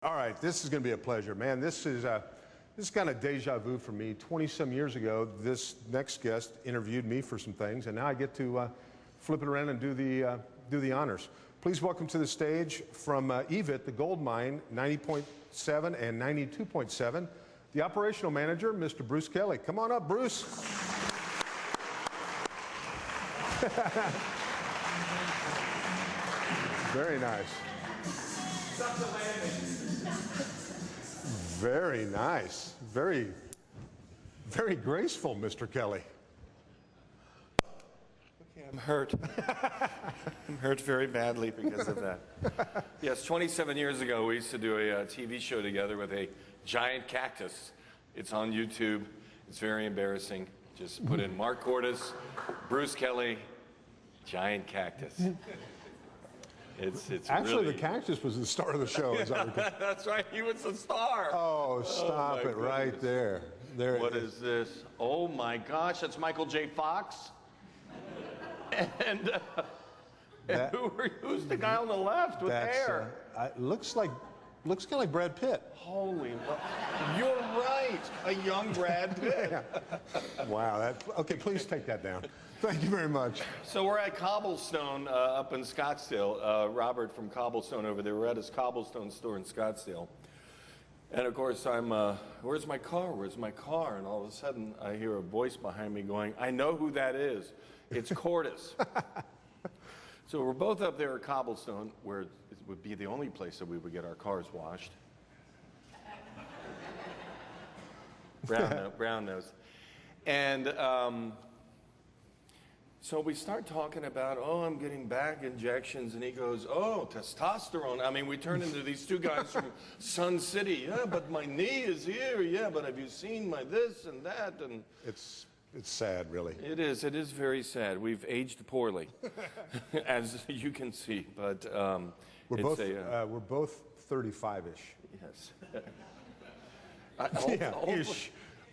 All right, this is going to be a pleasure, man. This is kind of deja vu for me. 20-some years ago, this next guest interviewed me for some things, and now I get to flip it around and do the honors. Please welcome to the stage from EVIT, the gold mine, 90.7 and 92.7, the operational manager, Mr. Bruce Kelly. Come on up, Bruce. Very nice. Very nice. Very, very graceful, Mr. Kelly. Okay, I'm hurt. I'm hurt very badly because of that. Yes, 27 years ago, we used to do a TV show together with a giant cactus. It's on YouTube. It's very embarrassing. Just put in Mark Cordes, Bruce Kelly, giant cactus. It's actually really... the cactus was the star of the show. Is that That's right. He was the star. Oh, stop it right there. There. What is this? Oh my gosh! That's Michael J. Fox. And who's the guy on the left with hair? Looks kind of like Brad Pitt. Holy, you're right. A young Brad Pitt. Yeah. Wow. Okay, please take that down. Thank you very much. So we're at Cobblestone up in Scottsdale. Robert from Cobblestone over there. We're at his Cobblestone store in Scottsdale. And of course I'm, where's my car? Where's my car? And all of a sudden I hear a voice behind me going, I know who that is. It's Cordes. So we're both up there at Cobblestone, where it would be the only place that we would get our cars washed. Brown nose. And so we start talking about, oh, I'm getting back injections, and he goes, oh, testosterone. I mean, we turn into these two guys from Sun City. Yeah, but my knee is here. Yeah, but have you seen my this and that? And it's sad, really. It is very sad. We've aged poorly, as you can see. But we're both 35-ish. Yes.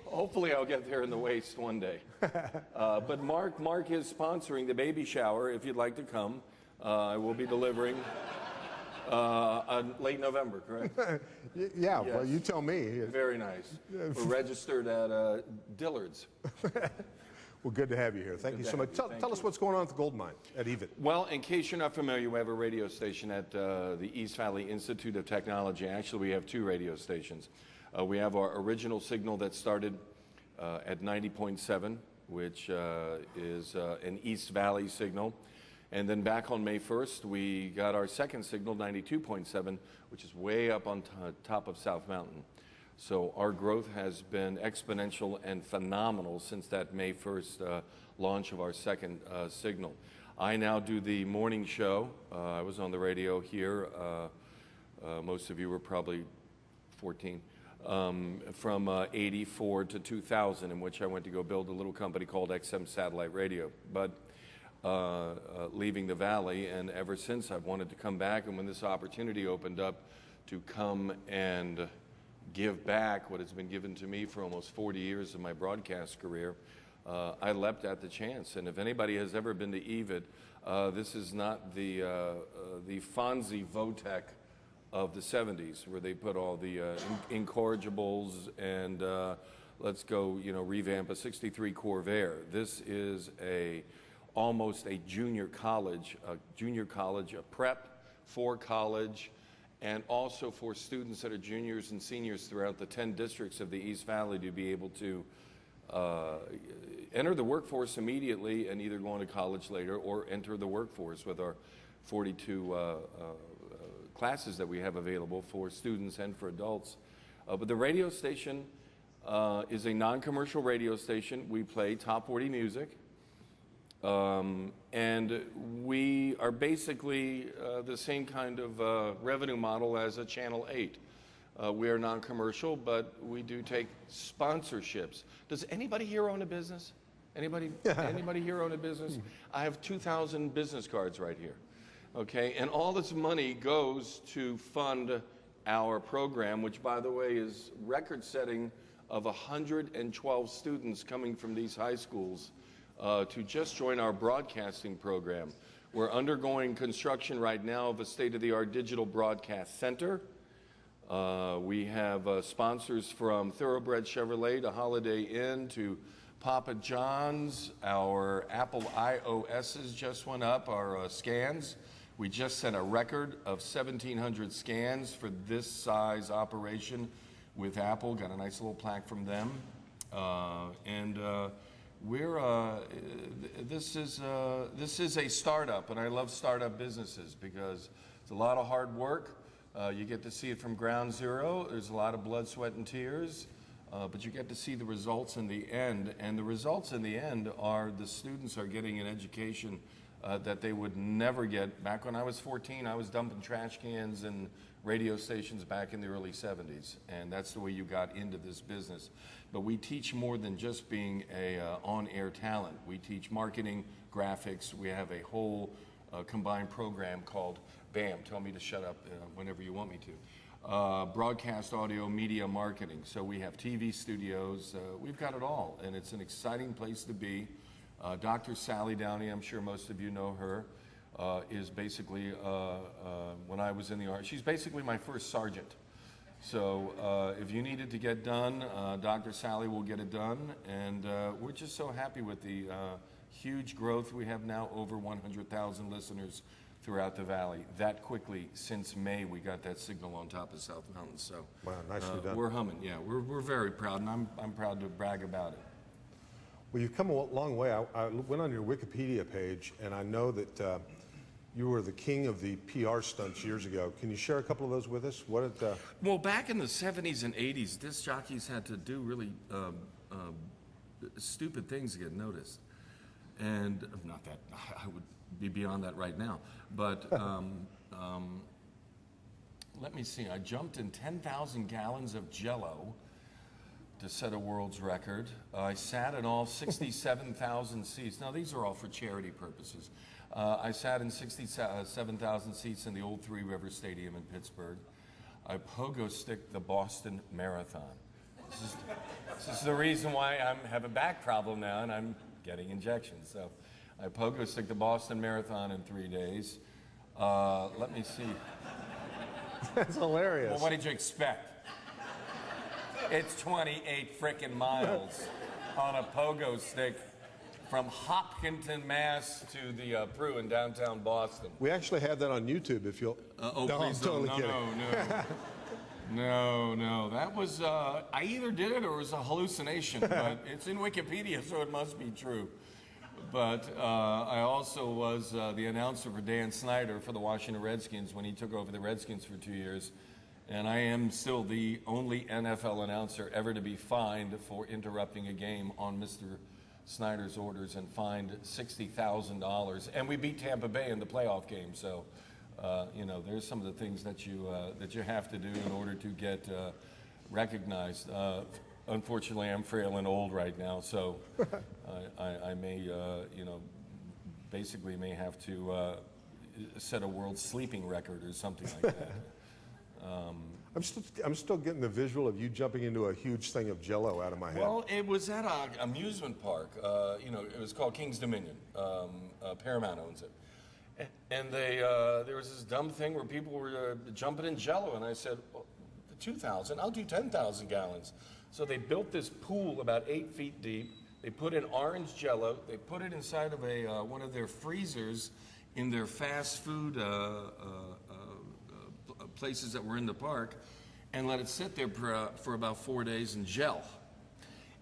Hopefully I'll get there in the waist one day. But Mark is sponsoring the baby shower. If you'd like to come, I will be delivering late November, correct? Yeah, yes. Well, you tell me. Very nice. We're registered at Dillard's. Well, good to have you here. Thank you so much. Tell us what's going on at the gold mine at EVIT. Well, in case you're not familiar, we have a radio station at the East Valley Institute of Technology. Actually, we have two radio stations. We have our original signal that started at 90.7, which is an East Valley signal. And then back on May 1st, we got our second signal, 92.7, which is way up on top of South Mountain. So our growth has been exponential and phenomenal since that May 1st launch of our second signal. I now do the morning show. I was on the radio here. Most of you were probably 14. From 84 to 2000, in which I went to go build a little company called XM Satellite Radio. But leaving the Valley, and ever since I've wanted to come back, and when this opportunity opened up to come and give back what has been given to me for almost 40 years of my broadcast career, I leapt at the chance. And if anybody has ever been to EVIT, this is not the Fonzie Votech of the 70s, where they put all the incorrigibles and let's go, revamp a 63 Corvair. This is almost a junior college, a prep for college, and also for students that are juniors and seniors throughout the 10 districts of the East Valley to be able to enter the workforce immediately and either go on to college later or enter the workforce with our 42 classes that we have available for students and for adults. But the radio station is a non-commercial radio station. We play top 40 music. And we are basically the same kind of revenue model as a Channel 8. We are non-commercial, but we do take sponsorships. Does anybody here own a business? Anybody here own a business? I have 2,000 business cards right here. Okay, and all this money goes to fund our program, which, by the way, is record-setting of 112 students coming from these high schools to just join our broadcasting program. We're undergoing construction right now of a state-of-the-art digital broadcast center. We have sponsors from Thoroughbred Chevrolet to Holiday Inn to Papa John's. Our Apple iOSs just went up, our scans. We just set a record of 1,700 scans for this size operation with Apple. Got a nice little plaque from them. This is a startup, and I love startup businesses because it's a lot of hard work. You get to see it from ground zero. There's a lot of blood, sweat, and tears, but you get to see the results in the end. And the results in the end are the students are getting an education that they would never get. Back when I was 14, I was dumping trash cans and radio stations back in the early 70s, and that's the way you got into this business. But we teach more than just being a on-air talent. We teach marketing, graphics. We have a whole combined program called BAM, tell me to shut up whenever you want me to. Broadcast audio media marketing. So we have TV studios. We've got it all, and it's an exciting place to be. Dr. Sally Downey, I'm sure most of you know her, is basically, when I was in the Army, she's basically my first sergeant. So if you need it to get done, Dr. Sally will get it done, and we're just so happy with the huge growth. We have now over 100,000 listeners throughout the valley. That quickly, since May, we got that signal on top of South Mountain. So wow, nicely done. We're humming. Yeah, we're very proud, and I'm proud to brag about it. Well, you've come a long way. I went on your Wikipedia page, and I know that you were the king of the PR stunts years ago. Can you share a couple of those with us? What did, Well, back in the 70s and 80s, disc jockeys had to do really stupid things to get noticed. And not that I would be beyond that right now, but let me see. I jumped in 10,000 gallons of Jell-O to set a world's record. I sat in all 67,000 seats. Now, these are all for charity purposes. I sat in 67,000 seats in the old Three Rivers Stadium in Pittsburgh. I pogo sticked the Boston Marathon. This is the reason why I have a back problem now, and I'm getting injections. So I pogo stick the Boston Marathon in 3 days. Let me see. That's hilarious. Well, what did you expect? It's 28 frickin' miles on a pogo stick from Hopkinton, Mass to the Prue in downtown Boston. We actually have that on YouTube if you'll... Oh, no, please I'm totally don't. kidding. No. That was, I either did it or it was a hallucination, but it's in Wikipedia, so it must be true. But I also was the announcer for Dan Snyder for the Washington Redskins when he took over the Redskins for 2 years. And I am still the only NFL announcer ever to be fined for interrupting a game on Mr. Snyder's orders and fined $60,000. And we beat Tampa Bay in the playoff game. So, you know, there's some of the things that you have to do in order to get recognized. Unfortunately, I'm frail and old right now, so I may, you know, basically may have to set a world sleeping record or something like that. I'm still getting the visual of you jumping into a huge thing of Jell-O out of my head. Well, it was at an amusement park. You know, it was called King's Dominion. Paramount owns it. And there was this dumb thing where people were jumping in Jell-O, and I said, well, 2,000, I'll do 10,000 gallons. So they built this pool about 8 feet deep. They put in orange Jell-O. They put it inside of a one of their freezers in their fast food places that were in the park, and let it sit there for about 4 days and gel.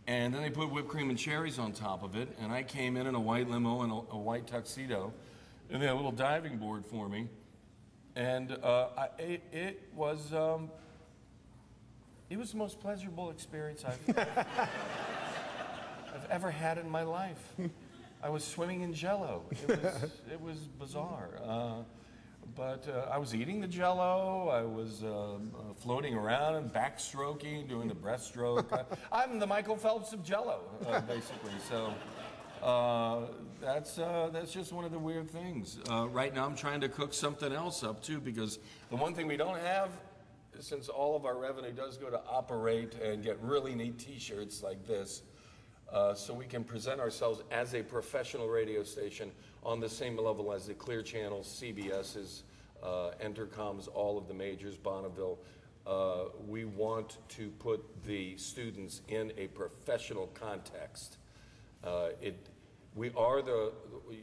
And then they put whipped cream and cherries on top of it, and I came in a white limo and a white tuxedo, and they had a little diving board for me. And it was the most pleasurable experience I've ever had in my life. I was swimming in Jell-O. It was bizarre. But I was eating the Jell-O. I was floating around and backstroking, doing the breaststroke. I'm the Michael Phelps of Jell-O, basically. So that's just one of the weird things. Right now, I'm trying to cook something else up too, because the one thing we don't have, since all of our revenue does go to operate and get really neat T-shirts like this, so we can present ourselves as a professional radio station on the same level as the Clear Channels, CBS's, Entercom's, all of the majors, Bonneville. We want to put the students in a professional context. We are the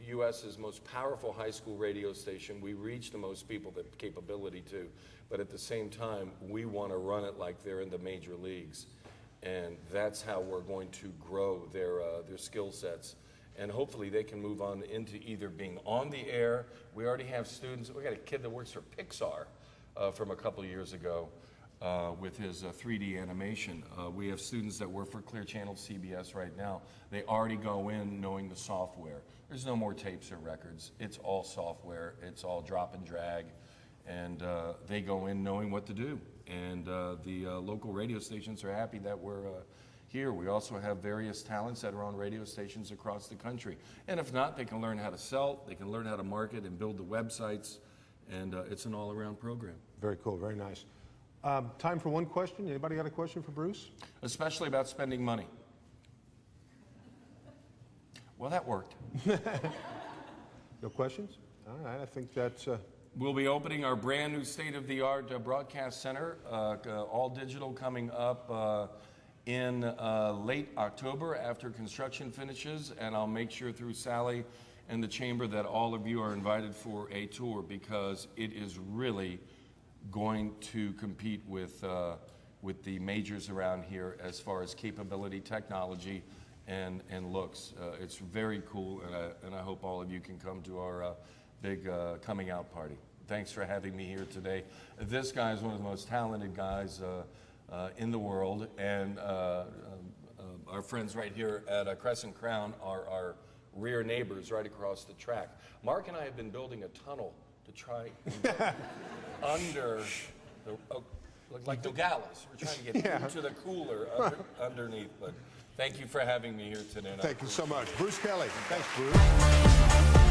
U.S.'s most powerful high school radio station. We reach the most people that capability to, but at the same time, we want to run it like they're in the major leagues. And that's how we're going to grow their skill sets. And hopefully they can move on into either being on the air. We already have students. We got a kid that works for Pixar from a couple years ago with his 3D animation. We have students that work for Clear Channel CBS right now. They already go in knowing the software. There's no more tapes or records. It's all software. It's all drop and drag. And they go in knowing what to do. And the local radio stations are happy that we're here. We also have various talents that are on radio stations across the country. And if not, they can learn how to sell, they can learn how to market and build the websites, and it's an all-around program. Very cool, very nice. Time for one question. Anybody got a question for Bruce? Especially about spending money. Well, that worked. No questions? All right, I think that's... We'll be opening our brand new state-of-the-art broadcast center, all digital, coming up in late October after construction finishes, and I'll make sure through Sally and the chamber that all of you are invited for a tour, because it is really going to compete with the majors around here as far as capability, technology, and looks. It's very cool, and I hope all of you can come to our big coming out party. Thanks for having me here today. This guy is one of the most talented guys in the world, and our friends right here at Crescent Crown are our rear neighbors right across the track. Mark and I have been building a tunnel to try and get under the, like the gallows. We're trying to get into the cooler underneath, but thank you for having me here today. Thank you so much. Bruce Kelly. Thanks, Bruce.